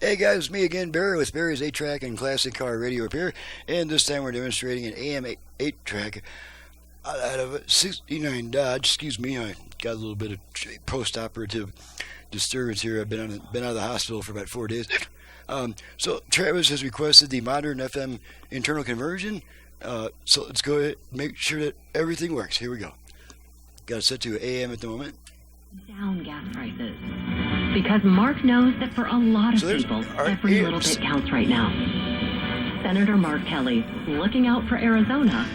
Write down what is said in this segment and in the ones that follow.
Hey guys, it's me again, Barry with Barry's 8-track and classic car radio repair, and this time we're demonstrating an AM-8 track out of a 69 Dodge. Excuse me, I got a little bit of post-operative disturbance here. I've been out of the hospital for about 4 days. So Travis has requested the modern FM internal conversion. So let's go ahead and make sure that everything works. Here we go. Got it set to AM at the moment. Down gas prices. Because Mark knows that for a lot of people, every little bit counts right now. Senator Mark Kelly, looking out for Arizona,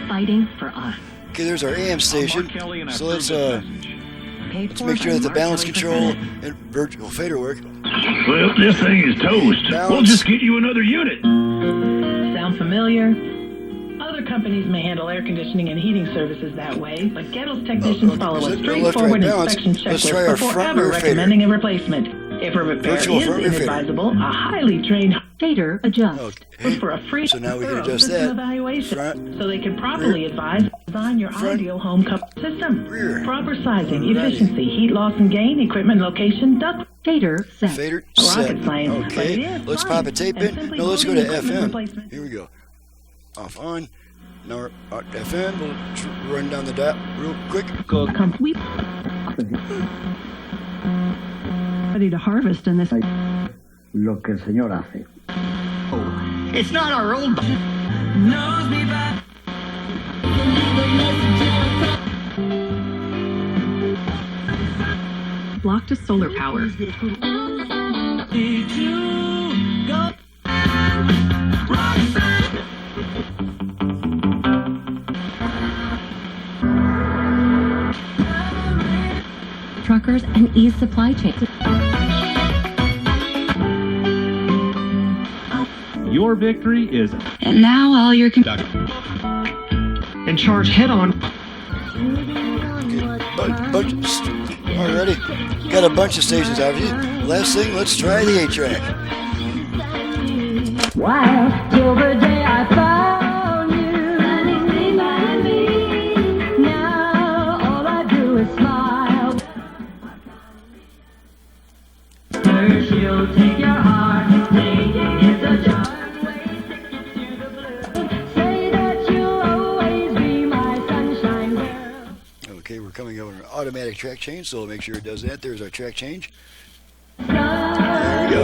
fighting for us. Okay, there's our AM station. So let's make sure that the balance control and virtual fader work. Well, this thing is toast. We'll just get you another unit. Sound familiar? Other companies may handle air conditioning and heating services that way, but Gettle's technicians follow a straightforward inspection checklist before ever recommending a replacement. If a repair is inadvisable, a highly trained fader adjusts. Look for a free thorough system evaluation so they can properly design your ideal home system. Proper sizing, efficiency, heat loss and gain, equipment location, duct fader set. Fader set. Okay, let's pop a tape in. No, let's go to FM. Here we go. Off on. Now our FM. We'll run down the dot real quick. Ready to harvest in this. Lo que el señor hace. Oh, it's not our old. Knows me back. Block to solar power. Did you go? Truckers and ease supply chain. Your victory is. And now all your And charge head on. Already got a bunch of stations out here. Last thing, let's try the 8-track. Why, till the day I found you, now all I do is smile. First you'll take your heart, thinking it's a charm, take you to the blue. Say that you'll always be my sunshine girl. Okay, we're coming over an automatic track change, so we'll make sure it does that. There's our track change. There we go.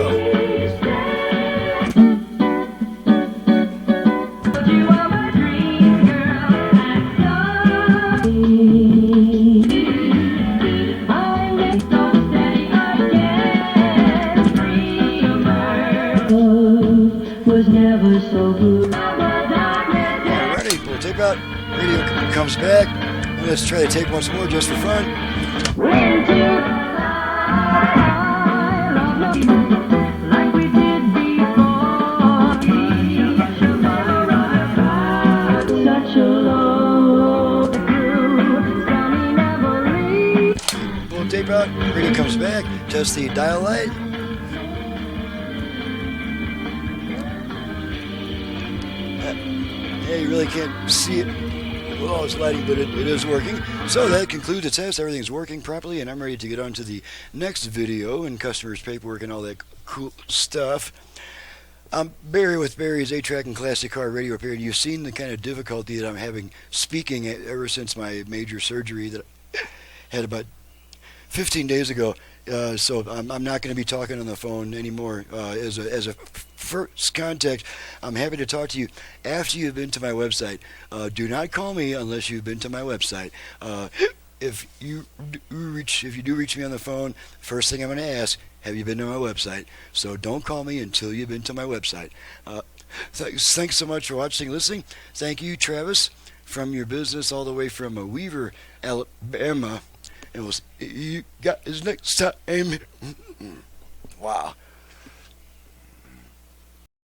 Alrighty, we'll tape out. Radio comes back. Let's try the tape once more just for fun. Like we did before. Such a low crew. Sunny never leaves. Pull the tape out. Radio comes back. Test the dial light. Yeah, you really can't see it with all its lighting, but it is working. So that concludes the test. Everything's working properly, and I'm ready to get on to the next video and customers' paperwork and all that cool stuff. I'm Barry with Barry's 8-track and classic car radio repair. You've seen the kind of difficulty that I'm having speaking ever since my major surgery that I had about 15 days ago. So I'm not going to be talking on the phone anymore. As a first contact, I'm happy to talk to you after you've been to my website. Do not call me unless you've been to my website. If you do reach me on the phone, first thing I'm going to ask, have you been to my website? So don't call me until you've been to my website. Thanks so much for watching and listening. Thank you, Travis, from your business all the way from Weaver, Alabama. And we'll see you guys next time. Wow.